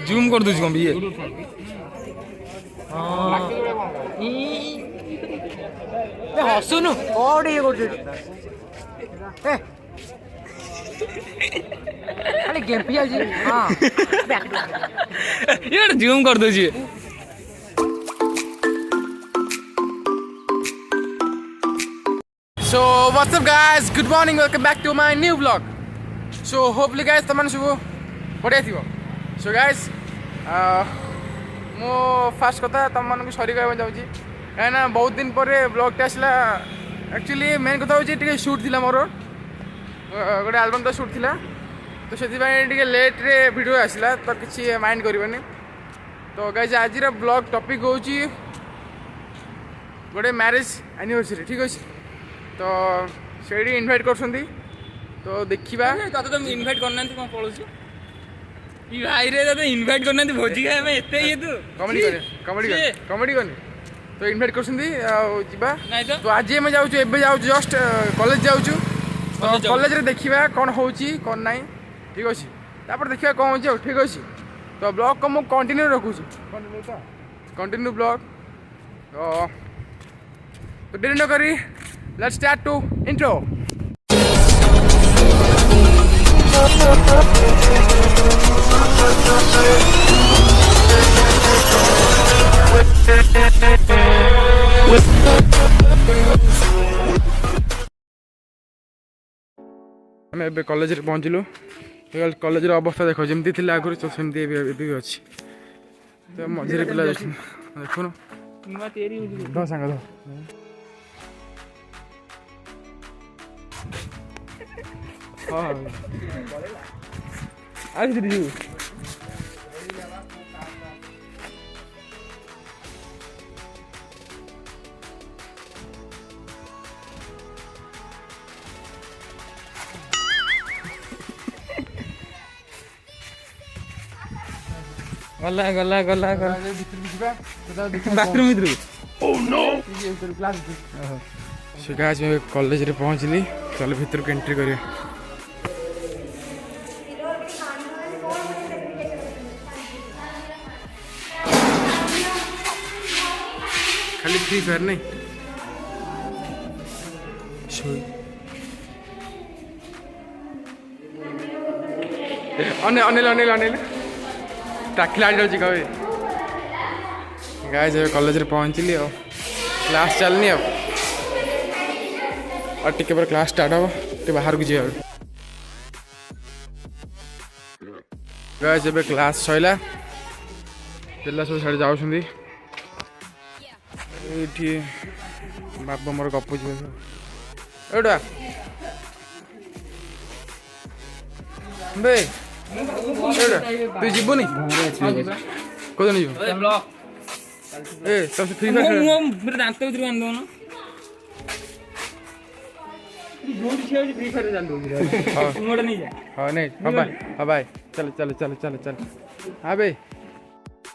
Zoom कर दूँ कम ये हसुनु कौन ये खाली गेम पे जाऊँ हाँ ये जूम कर दूँ So what's up guys, good morning, welcome back to my new vlog. So hopefully guys तमन सब बढ़िया थी. So guys मो फास्ट कथा तुम मानक सरी कहवा जाऊँगी कहीं बहुत दिन पर ब्लॉग आसला. एक्चुअली मेन कथा हूँ शूट थी मोर गोटे एल्बम तो शूट थिला तो से लेट रे वीडियो आसला तो किसी माइंड करनी. तो गाइज आज ब्लॉग टॉपिक हूँ गोटे मैरिज एनिवर्सरी ठीक अच्छे. तो से इनभाइट कर तो देखा तो इनभाइट करना कौन पड़ोसी भाई रे तो इनभाइट करना भोजी खाए एते ये तू कॉमेडी कॉमेडी करनी तो इनभाइट कर. तो आज मैं जाऊँ एबे जाऊँ जस्ट कॉलेज जाऊँ तो कॉलेज रे देखा कौन हो कौन ना ठीक अच्छे. तापर देखा कौन हो ठीक अच्छे. तो ब्लॉग को मुझे कंटिन्यू रखुची कंटिन्यू ब्लॉग. तो देरी न करी लेट्स स्टार्ट टू इंट्रो. आम ए कॉलेज पहुँचलु. कॉलेज अवस्था देख जमी थी आगुरी तो सेमती भी अच्छी. तो मझे पिला देखुन सांग हाँ जीव गला गला गला बाथरूम भर आज कॉलेज रे पहुँचली. चल भीतर को एंट्री करिए. खाली फ्री फायर नहीं अनिल अनिल अनिल टाकिला कहे गाइस कॉलेज रे पहुँचली और क्लास चलनी अब और टिके पर क्लास स्टार्ट हम तो बाहर को जी गाइस क्लास सैला पिला सब साढ़े जाऊँ ये बाबा मोर गपुच एटा बे तु जीवनी कौन जीव ए तब फ्री फायर दांत हाँ नहीं हाँ भाई चल चल चल चल चल हाँ भाई.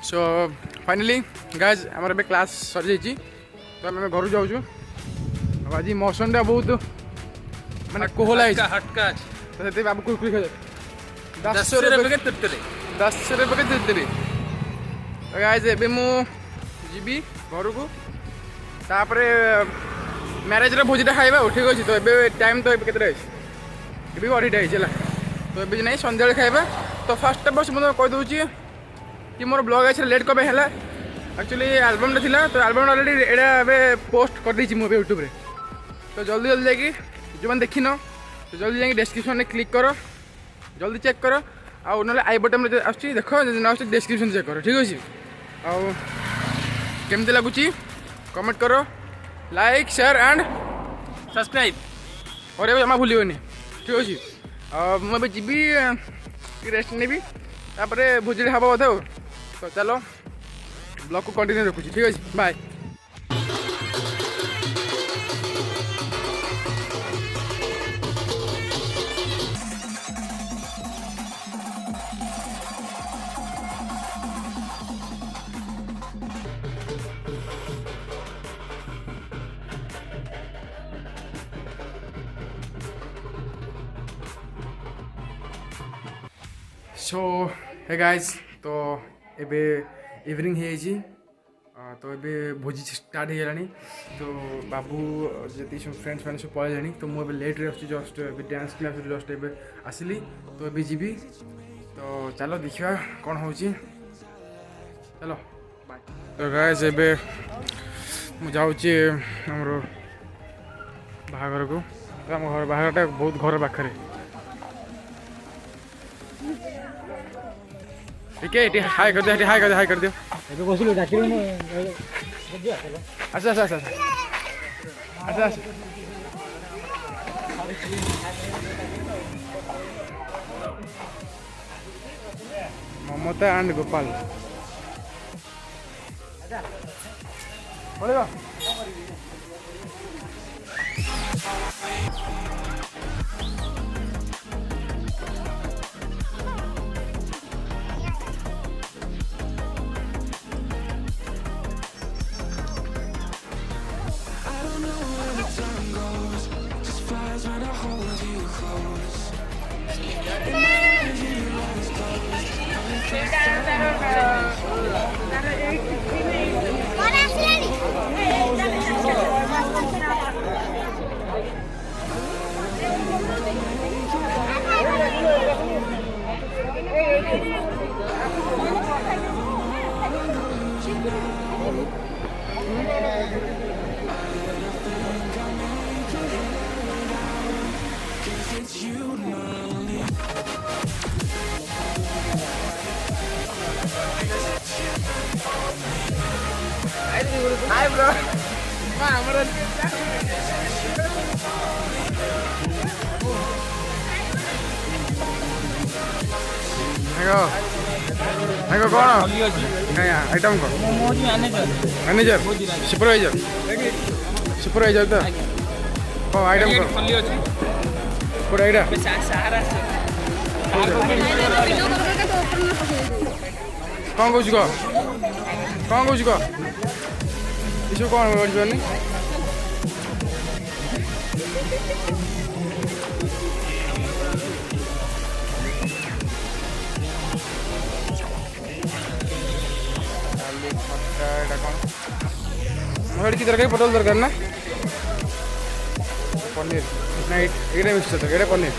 सो फाइनली गाइज आमर क्लास सरी जाइए तो आम घर जाऊँ. आज मौसम टा बहुत मानने कोहला हटका तो से बाबू कुरकुरी खाए 10 रुपये तिरतरी. गाइज ए जी घर को तापर मैरेज भोजीटा खाଇବା ठीक अच्छे. तो ये टाइम तो के अढ़ीटा है तो ये नहीं सन्ध्या खाଇବା. तो फास्ट बस मुझे कहीदे कि मोर ब्लॉग आज लेट कब है. एक्चुअली एल्बम था तो एल्बम अलरेडी ये पोस्ट कर दी मुझे यूट्यूब रे. तो जल्दी जल्दी जाकि जो मैंने देखी न तो जल्दी जाकि डिस्क्रिप्शन में क्लिक कर जल्दी चेक कर आउ ना आई बटन में आस देख ना डिस्क्रिप्शन चेक कर ठीक अच्छे. केमती लगुच कमेंट कर लाइक शेयर एंड सब्सक्राइब और जमा भूलनी ठीक अच्छे. मुझे जी रेस्ट नेबी तापर भोजी हाँ बोधे. तो चलो ब्लॉग को कंटिन्यू रखुची ठीक अच्छे. बाय. सो हे गाइस तो एबे इवनिंग है जी तो एबे भोजी स्टार्ट हो गलानी तो बाबू जी सब फ्रेंड्स मैंने सब पलैले तो मुझे लेट्रे आस just dance class just a आसली तो ये जीवी तो चलो देखा कौन हो चलो बाय तो गाइस एबे मुझे आमर बाहागर को तो आम घर बाहागरटा बहुत घर पाखे ठीक है हाई कर दियो हाई कर दियो ଏବେ ବସିଲୁ ଡାକିଲୁନି अच्छा अच्छा अच्छा अच्छा अच्छा ममता एंड गोपाल बोलेगा Hi bro. हेगो कौन आइटम को मैनेजर सुपरवाइजर तो कौन आइटम को पूरा एटा कौन कौन कह इस कौन बुझिपारनी कौन की तरकारी पटल दरकार ना पनीर ना ये मिक्स ये पनीर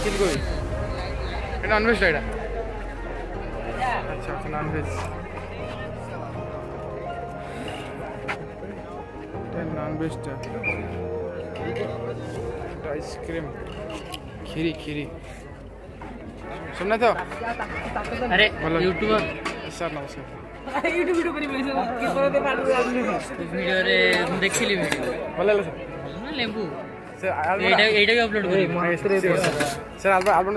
चिली कोबी नॉनवेज এটা अच्छा अच्छा नॉनवेज नॉनवेज आइसक्रीम खीरी सुनना तो अरे यूट्यूबर सर नमस्कार यूट्यूब वीडियो रे देखिली वीडियो भले सर लेंबू सर एटा भी अपलोड करी सर एल्बम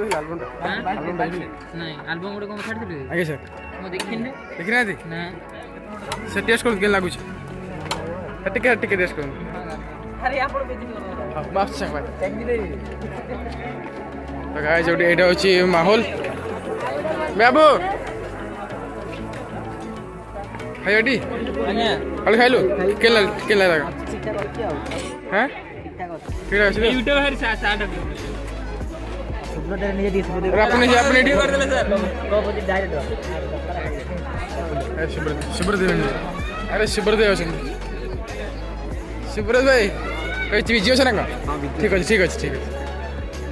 नहीं एल्बम गुड कोन छाड़ दिलु आगे सर मो देखिन देखिना थी ना सर टेस्ट कर केन लागु छ टिके टेस्ट कर अरे आपण बेजी मस्त छ भाई तो गाइस जोडी एटा होची माहौल बाबू हाय अडी खाली खाइलु केन लगा हैं ठीक है यूट्यूब हर साथ सुब्रत ने दी सुब्रत अपने एडी कर देले सर प्रोपोजी डायरेक्ट सुब्रत अरे सुब्रत अछन सुब्रत भाई कई बिजी अछ ना ठीक अछि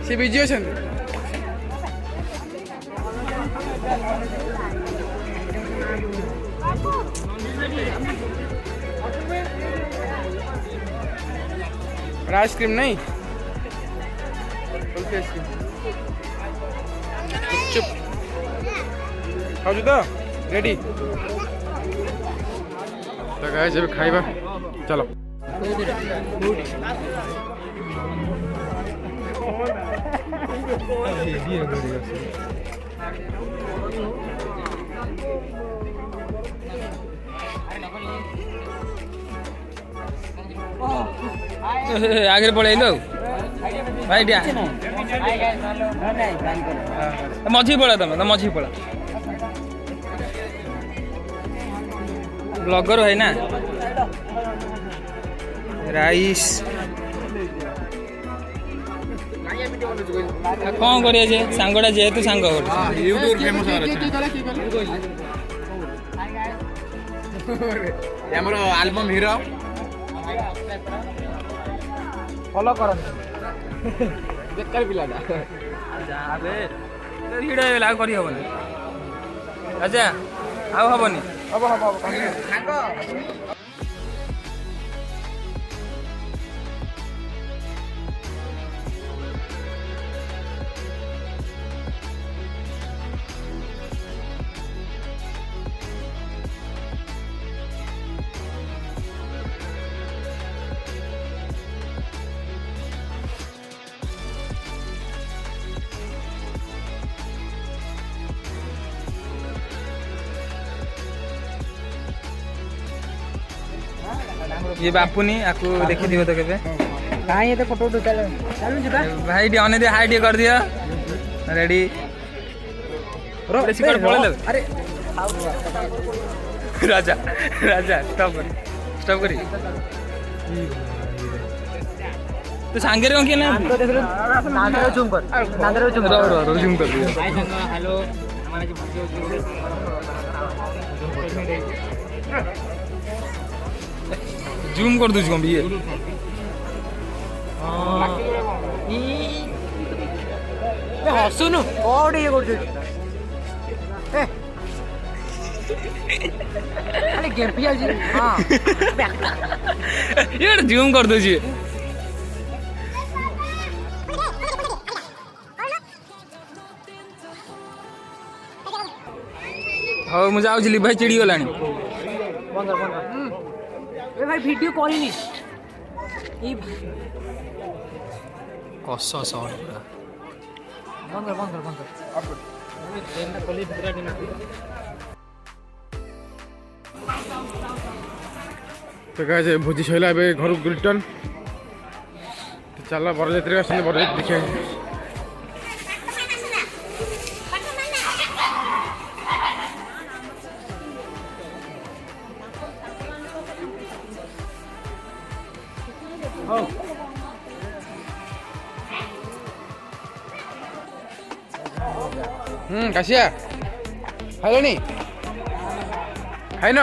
से बिजी अछन आइसक्रीम नहीं आइसक्रीम चुप खाऊ तो रेडी तो गाइस जब खाइबा चलो आगे पळेलो भाई डिया मझी पळा तमे मझी पळा ब्लॉगर है ना राइस କ'ଣ କରିବା ଯେ ସାଙ୍ଗଟା ଯେହେତୁ ସାଙ୍ଗ ଗୋଟେ ୟୁଟ୍ୟୁବ୍ ଫେମସ୍ ଆମର ଆଲବମ୍ ହିରୋ ଫଲୋ କରନ୍ତୁ ବେକାର ପିଲାଟା ଯାବେ ଭିଡ଼ ହେଇଗଲା ଆଉ କରିହେବନି ଆଚ୍ଛା ଆଉ ହବନି ହବ ସାଙ୍ଗ ये बापुनी आपको देखी दियो तो केबे कहाँ ये तो फोटो उठो चलो चलो भाई D on they high D कर दियो रेडी सिकड़ पळे ले अरे राजा राजा स्टॉप करी तो सांगे रे के ना तो देख लो नांदरे जूम कर रो जूम कर दियो हेलो हमारा जो जूम कर दूँ भी ये हसुनु और ये कर अरे गेम पे जाओ हां ये जूम कर दो जी हाँ मुझे आओ भाई चिड़ी गलानी बंद ए भाई वीडियो कॉल नहीं ये कस साउंड पूरा बंद तो गाइस भोजी सैला ए घर रिटर्न तो चला बरजात्री आसने बरजात्री देखिए काशिया खाइल नी खाइन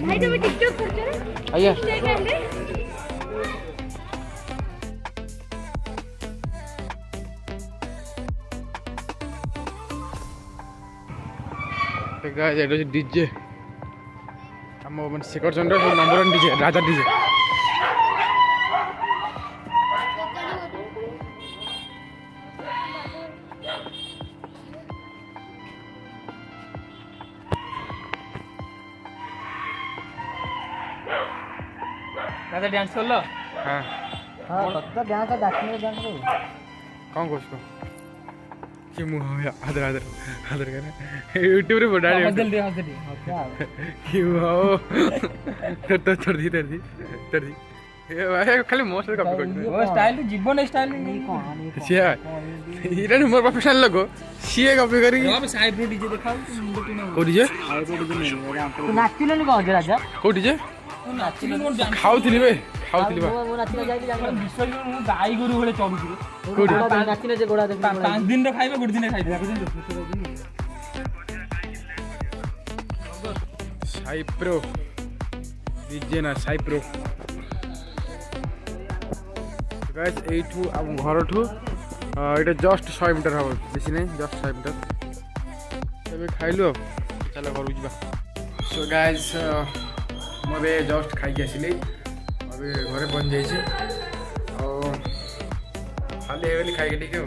भाई तो मैं टिकटॉक करते हैं आइया गाइस এটা হচ্ছে ডিজে আমার মানে শেখর চন্দ্র নম্বর 1 ডিজে রাজা ডিজে दादा डांस कर लो हां हां तो डांस का डांस करो कौन कुछ को कि मुंह आदर आदर आदर करना यूट्यूब रे बड़ा जल्दी क्या कि हो तो छोड़ दी ए भाई खाली मोर से कॉपी कर वो स्टाइल जीवन स्टाइल नहीं कौन सिया इरा मोर प्रोफेशनल लोगो सीए कॉपी करी अब साइड रो डीजे दिखाओ मुंडे टू को डीजे तू नाचिलो नि कौन राजा को डीजे तू नाचिलो कोन डांस खाउथिली बे खाउथिली बा वो नाचिलो जाई जाई विश्व मु गाई गुरु भले चलुची कोडी नाचिलो जे गोड़ा देख 5 दिन रे खाइबे गुड दिन रे खाइबे साई प्रो डीजे ना साई प्रो गाइस एठू अब घरठू এটা जस्ट 100 मीटर हबो बेसी नहीं जस्ट 100 मीटर तबे खाइलो चलो घर उजबा सो गाइस मबे जस्ट खाइ के आसिले अबे घरे बन जाई छे और खाली एवली खाइ के ठीक है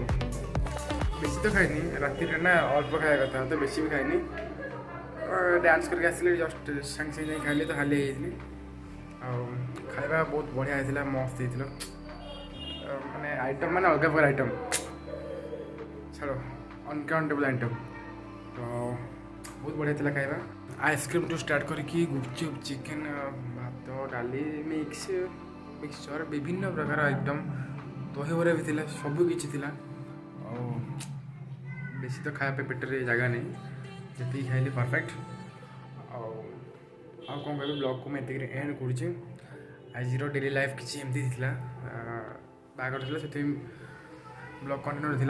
बेसी तो खाइनी राति रे ना अल्प खाया कथा तो बेसी भी खाइनी डांस करके आसिले जस्ट संग से नहीं खाइले तो खाली आइली और खाଇବା बहुत बढ़िया आइथिला मस्त हेतिलो माने आइटम माने अलग प्रकार आइटम छाड़ो अनकाउंटेबल आइटम तो बहुत बढ़िया था खाଇବା आइसक्रीम टू स्टार्ट करके गुपचुप चिकेन भात डाली मिक्सचर विभिन्न प्रकार आइटम दहीबरा भी थिला सब किछि थिला और बेसी तो खाया पे पेट रे जगह नहीं जी खाइली परफेक्ट आउ कौन कह ब्लॉग को मैं एंड कर आज डेली लाइफ किसी एमती थी बागर थी से ब्लॉग कंटिन्यू थी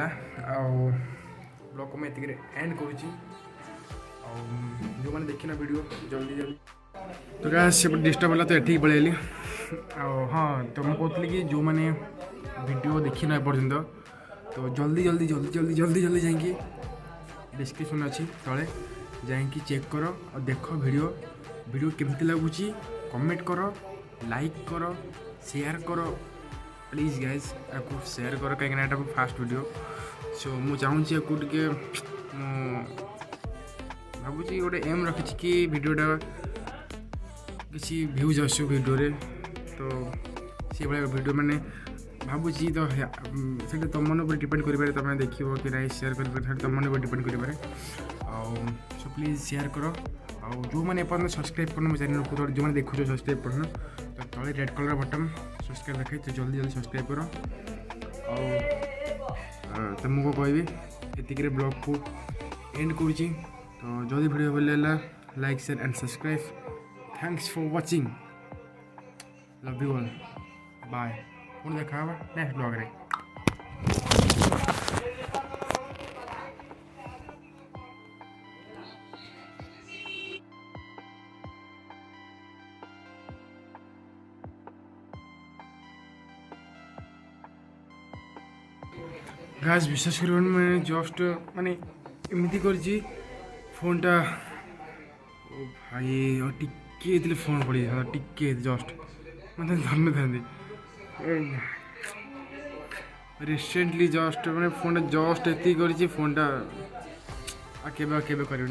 ब्लॉग को मैं एंड कर जो मैंने देखना वीडियो जल्दी जल्दी तो क्या से डिस्टर्ब होला तो एठी पळेली हाँ तो मैं कहती कि जो मैंने वीडियो देखी ना पर्यंत तो जल्दी जल्दी जल्दी जल्दी जल्दी जल्दी जाइए डिस्क्रिप्शन अच्छी तले जाइए चेक कर और देख वीडियो केमती लगुच कमेंट कर लाइक कर शेयर कर प्लीज गाइज आपको शेयर कर कहीं फास्ट वीडियो सो मुझे चाहूँगी आपको टे भावुँ गोटे एम रखी कि वीडियोटा किसी भ्यूज आसू वीडियो तो से भाई वीडियो मैंने भावुँ तो से तुम मन पर डिपेंड करें तुम देख कि ना शेयर कर तुम मन पर डिपेंड करें सो प्लीज शेयर कर जो मैंने एपर्तन सब्सक्राइब कर मो चैनल को जो मैंने देखो सब्सक्राइब करना तो तले रेड कलर बटन सब्सक्राइब देखे तो जल्दी जल्दी सब्सक्राइब कर तुमको कहबी ये ब्लॉग को एंड कर तो जल्दी वीडियो भले like share and subscribe thanks for watching love you all bye पुणी देखा नेक्स्ट ब्लॉग रे गाइस विश्वास कर मैं जस्ट माने एमती कर फोनटा ओ भाई और टिके फोन पड़ी टिके जस्ट मतलब धरने था रिसेंटली जस्ट मैंने फोन जस्ट एति कर फोनटा केबे कर